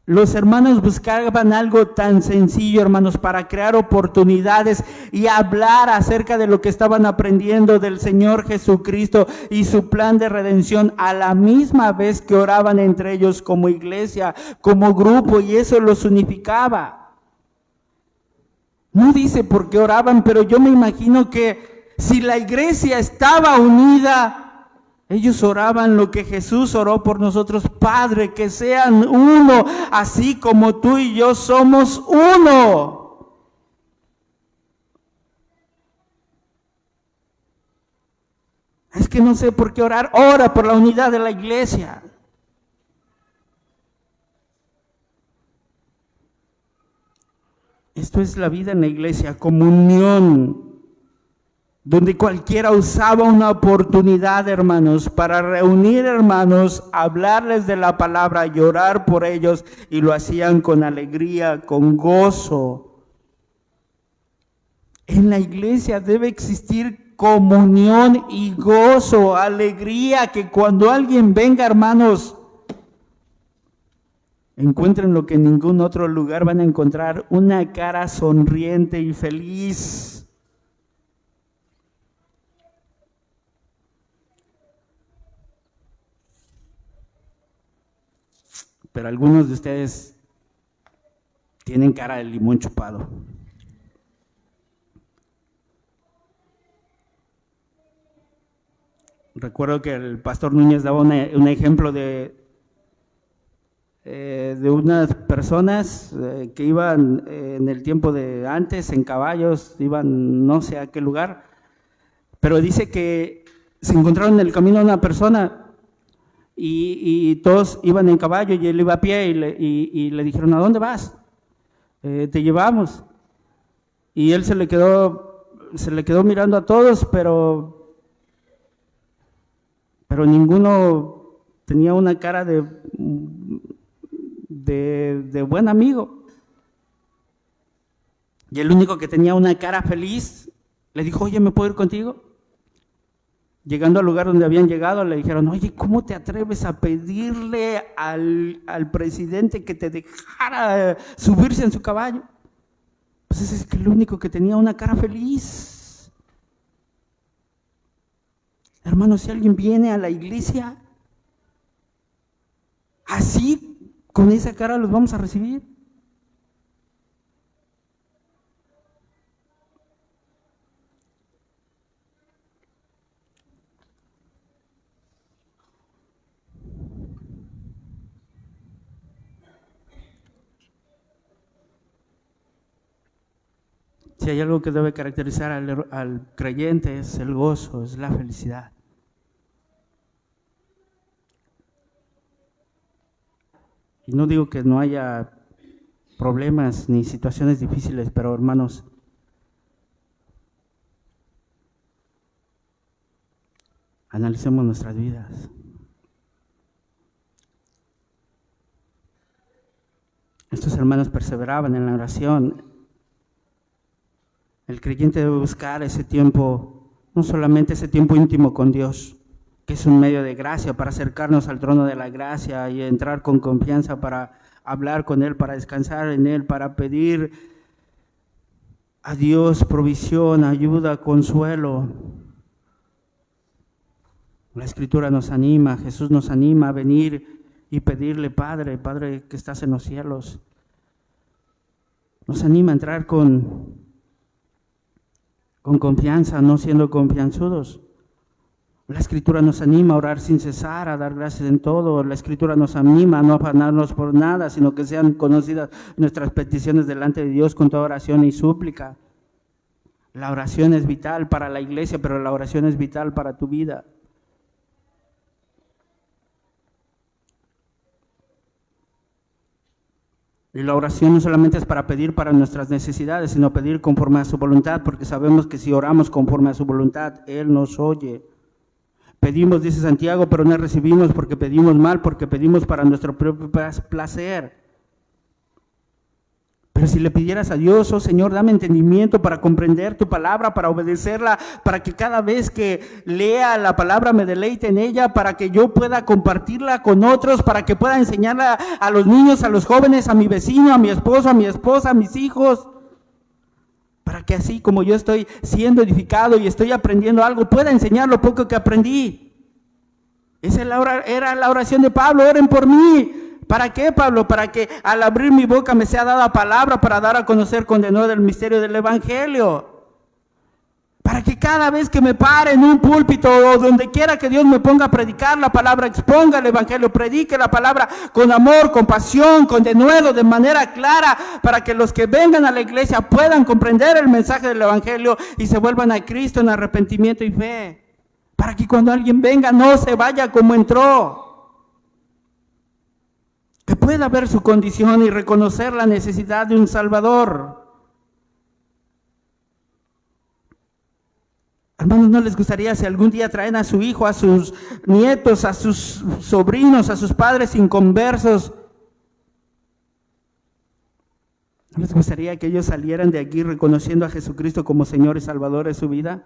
Los hermanos buscaban algo tan sencillo, hermanos, para crear oportunidades y hablar acerca de lo que estaban aprendiendo del Señor Jesucristo y su plan de redención, a la misma vez que oraban entre ellos como iglesia, como grupo, y eso los unificaba. No dice por qué oraban, pero yo me imagino que si la iglesia estaba unida, ellos oraban lo que Jesús oró por nosotros: Padre, que sean uno, así como tú y yo somos uno. Es que no sé por qué orar. Ora por la unidad de la iglesia. Esto es la vida en la iglesia, comunión, donde cualquiera usaba una oportunidad, hermanos, para reunir hermanos, hablarles de la palabra y orar por ellos, y lo hacían con alegría, con gozo. En la iglesia debe existir comunión y gozo, alegría, que cuando alguien venga, hermanos, encuentren lo que en ningún otro lugar van a encontrar: una cara sonriente y feliz. Pero algunos de ustedes tienen cara de limón chupado. Recuerdo que el pastor Núñez daba un ejemplo de unas personas que iban en el tiempo de antes en caballos, iban no sé a qué lugar, pero dice que se encontraron en el camino a una persona y todos iban en caballo y él iba a pie y le dijeron: ¿a dónde vas? Te llevamos. Y él se le quedó mirando a todos, pero ninguno tenía una cara de buen amigo. Y el único que tenía una cara feliz Le dijo, oye, ¿me puedo ir contigo? Llegando al lugar donde habían llegado, le dijeron, oye, ¿cómo te atreves a pedirle al presidente que te dejara subirse en su caballo? Pues ese es el único que tenía una cara feliz. Hermanos, si alguien viene a la iglesia, así, con esa cara los vamos a recibir. Si hay algo que debe caracterizar al creyente es el gozo, es la felicidad. Y no digo que no haya problemas ni situaciones difíciles, pero hermanos, analicemos nuestras vidas. Estos hermanos perseveraban en la oración. El creyente debe buscar ese tiempo, no solamente ese tiempo íntimo con Dios, que es un medio de gracia para acercarnos al trono de la gracia y entrar con confianza para hablar con Él, para descansar en Él, para pedir a Dios provisión, ayuda, consuelo. La Escritura nos anima, Jesús nos anima a venir y pedirle, Padre, Padre que estás en los cielos. Nos anima a entrar con confianza, no siendo confianzudos. La Escritura nos anima a orar sin cesar, a dar gracias en todo. La Escritura nos anima a no afanarnos por nada, sino que sean conocidas nuestras peticiones delante de Dios con toda oración y súplica. La oración es vital para la iglesia, pero la oración es vital para tu vida. Y la oración no solamente es para pedir para nuestras necesidades, sino pedir conforme a su voluntad, porque sabemos que si oramos conforme a su voluntad, Él nos oye. Pedimos, dice Santiago, pero no recibimos porque pedimos mal, porque pedimos para nuestro propio placer. Pero si le pidieras a Dios, oh Señor, dame entendimiento para comprender tu palabra, para obedecerla, para que cada vez que lea la palabra me deleite en ella, para que yo pueda compartirla con otros, para que pueda enseñarla a los niños, a los jóvenes, a mi vecino, a mi esposo, a mi esposa, a mis hijos, para que así como yo estoy siendo edificado y estoy aprendiendo algo, pueda enseñar lo poco que aprendí. Esa era la oración de Pablo, oren por mí. ¿Para qué, Pablo? Para que al abrir mi boca me sea dada palabra para dar a conocer con denuedo el misterio del Evangelio. Para que cada vez que me pare en un púlpito o donde quiera que Dios me ponga a predicar la palabra, exponga el Evangelio, predique la palabra con amor, con pasión, con denuedo, de manera clara, para que los que vengan a la iglesia puedan comprender el mensaje del Evangelio y se vuelvan a Cristo en arrepentimiento y fe. Para que cuando alguien venga no se vaya como entró. Que pueda ver su condición y reconocer la necesidad de un Salvador. Hermanos, ¿no les gustaría si algún día traen a su hijo, a sus nietos, a sus sobrinos, a sus padres inconversos? ¿No les gustaría que ellos salieran de aquí reconociendo a Jesucristo como Señor y Salvador de su vida?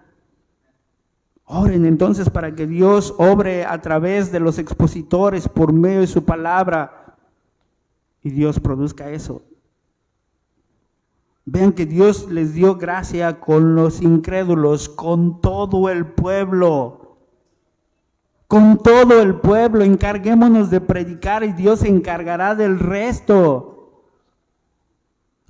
Oren entonces para que Dios obre a través de los expositores por medio de su palabra. Y Dios produzca eso. Vean que Dios les dio gracia con los incrédulos, con todo el pueblo. Con todo el pueblo, encarguémonos de predicar y Dios se encargará del resto.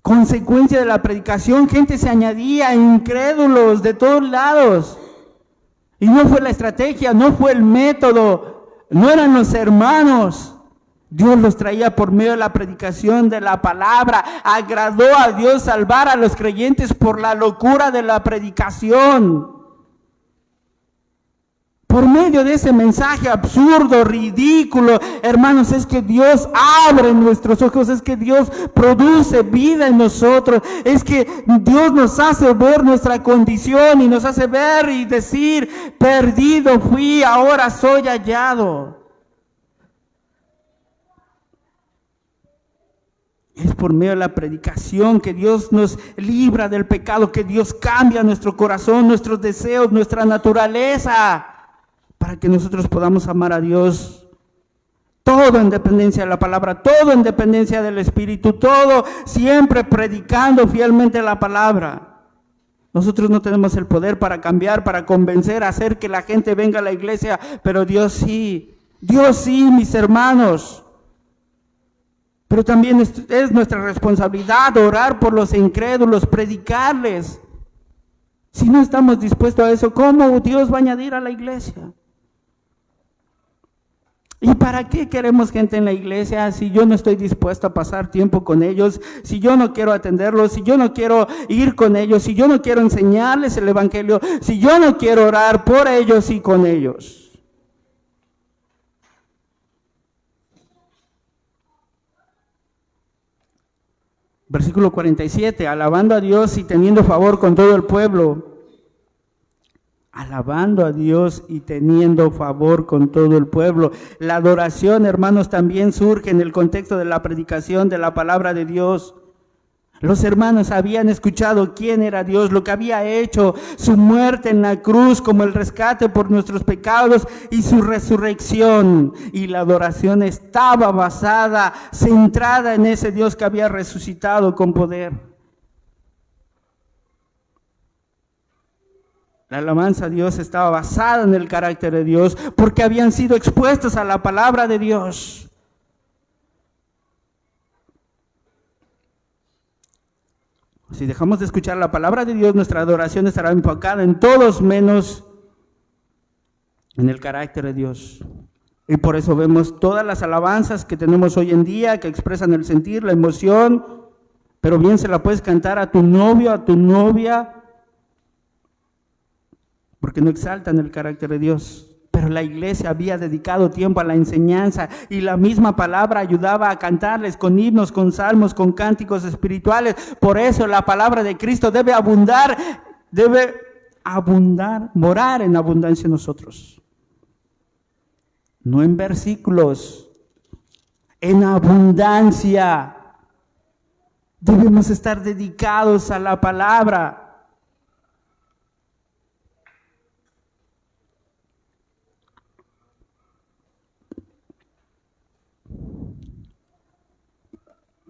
Consecuencia de la predicación, gente se añadía, incrédulos de todos lados. Y no fue la estrategia, no fue el método, no eran los hermanos. Dios los traía por medio de la predicación de la palabra. Agradó a Dios salvar a los creyentes por la locura de la predicación. Por medio de ese mensaje absurdo, ridículo, hermanos, es que Dios abre nuestros ojos, es que Dios produce vida en nosotros, es que Dios nos hace ver nuestra condición y nos hace ver y decir, perdido fui, ahora soy hallado. Es por medio de la predicación, que Dios nos libra del pecado, que Dios cambia nuestro corazón, nuestros deseos, nuestra naturaleza, para que nosotros podamos amar a Dios. Todo en dependencia de la palabra, todo en dependencia del Espíritu, todo siempre predicando fielmente la palabra. Nosotros no tenemos el poder para cambiar, para convencer, hacer que la gente venga a la iglesia, pero Dios sí, mis hermanos. Pero también es nuestra responsabilidad orar por los incrédulos, predicarles. Si no estamos dispuestos a eso, ¿cómo Dios va a añadir a la iglesia? ¿Y para qué queremos gente en la iglesia si yo no estoy dispuesto a pasar tiempo con ellos, si yo no quiero atenderlos, si yo no quiero ir con ellos, si yo no quiero enseñarles el evangelio, si yo no quiero orar por ellos y con ellos? Versículo 47, alabando a Dios y teniendo favor con todo el pueblo. Alabando a Dios y teniendo favor con todo el pueblo. La adoración, hermanos, también surge en el contexto de la predicación de la palabra de Dios. Los hermanos habían escuchado quién era Dios, lo que había hecho, su muerte en la cruz como el rescate por nuestros pecados y su resurrección. Y la adoración estaba basada, centrada en ese Dios que había resucitado con poder. La alabanza a Dios estaba basada en el carácter de Dios porque habían sido expuestos a la palabra de Dios. Si dejamos de escuchar la palabra de Dios, nuestra adoración estará enfocada en todos menos en el carácter de Dios. Y por eso vemos todas las alabanzas que tenemos hoy en día, que expresan el sentir, la emoción, pero bien se la puedes cantar a tu novio, a tu novia, porque no exaltan el carácter de Dios. Pero la iglesia había dedicado tiempo a la enseñanza y la misma palabra ayudaba a cantarles con himnos, con salmos, con cánticos espirituales. Por eso la palabra de Cristo debe abundar, morar en abundancia en nosotros. No en versículos, en abundancia. Debemos estar dedicados a la palabra.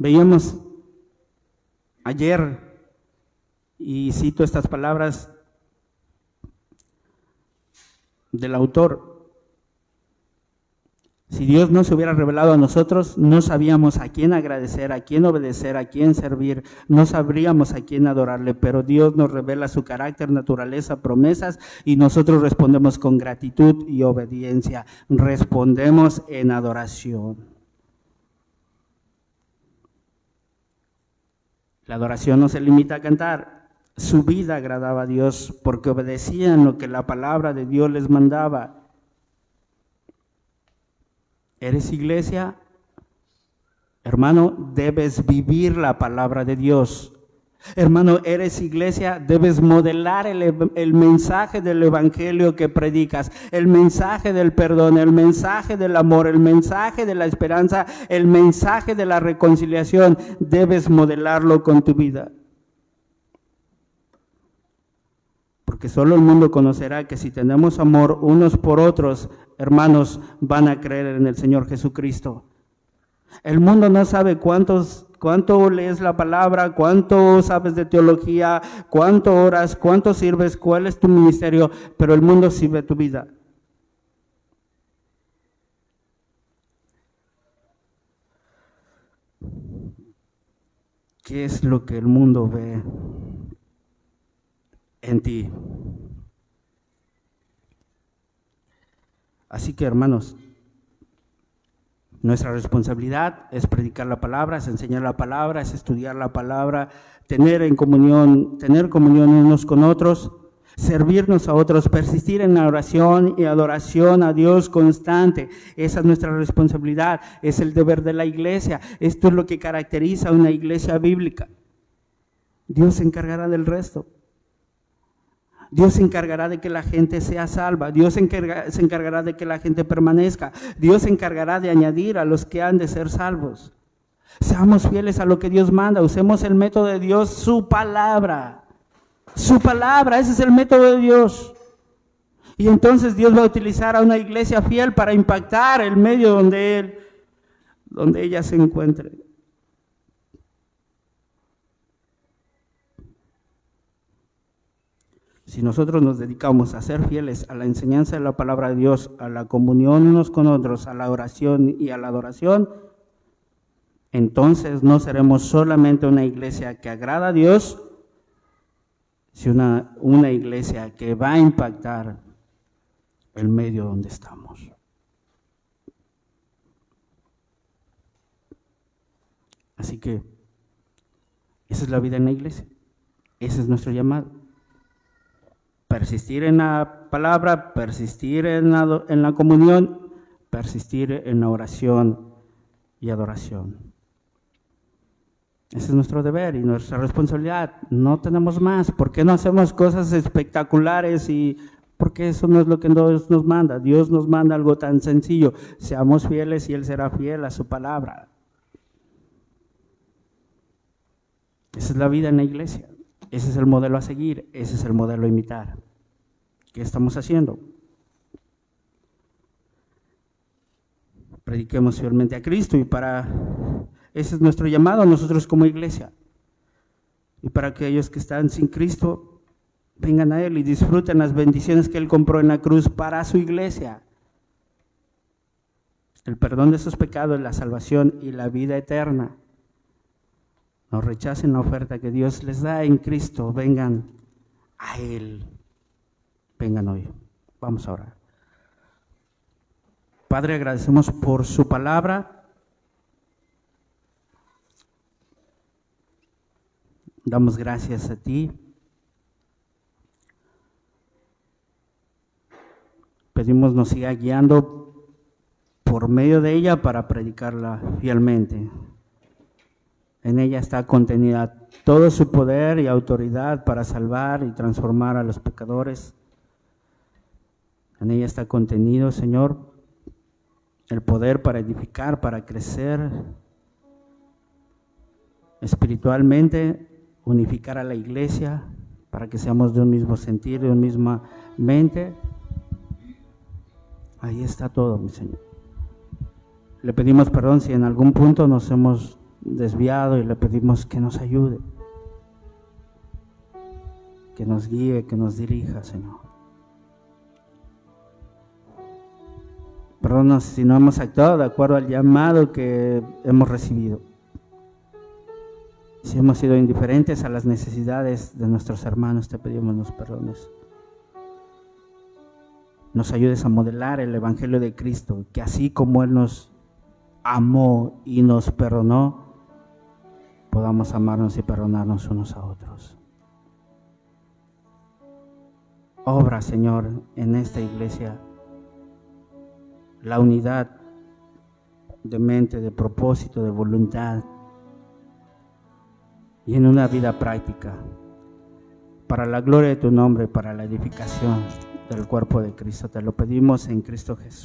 Veíamos ayer, y cito estas palabras del autor: si Dios no se hubiera revelado a nosotros, no sabíamos a quién agradecer, a quién obedecer, a quién servir, no sabríamos a quién adorarle, pero Dios nos revela su carácter, naturaleza, promesas, y nosotros respondemos con gratitud y obediencia, respondemos en adoración. La adoración no se limita a cantar, su vida agradaba a Dios porque obedecían lo que la palabra de Dios les mandaba. ¿Eres iglesia? Hermano, debes vivir la palabra de Dios. Hermano, eres iglesia, debes modelar el mensaje del evangelio que predicas, el mensaje del perdón, el mensaje del amor, el mensaje de la esperanza, el mensaje de la reconciliación. Debes modelarlo con tu vida. Porque solo el mundo conocerá que si tenemos amor unos por otros, hermanos, van a creer en el Señor Jesucristo. El mundo no sabe cuánto lees la palabra, cuánto sabes de teología, cuánto oras, cuánto sirves, cuál es tu ministerio, pero el mundo sí ve tu vida. ¿Qué es lo que el mundo ve en ti? Así que, hermanos, nuestra responsabilidad es predicar la palabra, es enseñar la palabra, es estudiar la palabra, tener comunión unos con otros, servirnos a otros, persistir en la oración y adoración a Dios constante. Esa es nuestra responsabilidad, es el deber de la iglesia. Esto es lo que caracteriza a una iglesia bíblica. Dios se encargará del resto. Dios se encargará de que la gente sea salva. Dios se encargará de que la gente permanezca. Dios se encargará de añadir a los que han de ser salvos. Seamos fieles a lo que Dios manda, usemos el método de Dios, su palabra. Su palabra, ese es el método de Dios. Y entonces Dios va a utilizar a una iglesia fiel para impactar el medio donde ella se encuentre. Si nosotros nos dedicamos a ser fieles a la enseñanza de la palabra de Dios, a la comunión unos con otros, a la oración y a la adoración, entonces no seremos solamente una iglesia que agrada a Dios, sino una iglesia que va a impactar el medio donde estamos. Así que esa es la vida en la iglesia, ese es nuestro llamado. Persistir en la palabra, persistir en la comunión, persistir en la oración y adoración. Ese es nuestro deber y nuestra responsabilidad. No tenemos más. ¿Por qué no hacemos cosas espectaculares? Porque eso no es lo que Dios nos manda. Dios nos manda algo tan sencillo. Seamos fieles y Él será fiel a su palabra. Esa es la vida en la iglesia. Ese es el modelo a seguir, ese es el modelo a imitar. ¿Qué estamos haciendo? Prediquemos fielmente a Cristo y ese es nuestro llamado nosotros como iglesia. Y para aquellos que están sin Cristo, vengan a Él y disfruten las bendiciones que Él compró en la cruz para su iglesia. El perdón de sus pecados, la salvación y la vida eterna. No rechacen la oferta que Dios les da en Cristo. Vengan a Él. Vengan hoy. Vamos a orar. Padre, agradecemos por su palabra. Damos gracias a ti. Pedimos nos siga guiando por medio de ella para predicarla fielmente. En ella está contenida todo su poder y autoridad para salvar y transformar a los pecadores. En ella está contenido, Señor, el poder para edificar, para crecer espiritualmente, unificar a la iglesia, para que seamos de un mismo sentir, de una misma mente. Ahí está todo, mi Señor. Le pedimos perdón si en algún punto nos hemos desviado y le pedimos que nos ayude, que nos guíe, que nos dirija, Señor. Perdónanos si no hemos actuado de acuerdo al llamado que hemos recibido, si hemos sido indiferentes a las necesidades de nuestros hermanos. Te pedimos nos perdones, nos ayudes a modelar el Evangelio de Cristo, que así como Él nos amó y nos perdonó, podamos amarnos y perdonarnos unos a otros. Obra, Señor, en esta iglesia la unidad de mente, de propósito, de voluntad y en una vida práctica para la gloria de tu nombre, para la edificación del cuerpo de Cristo. Te lo pedimos en Cristo Jesús.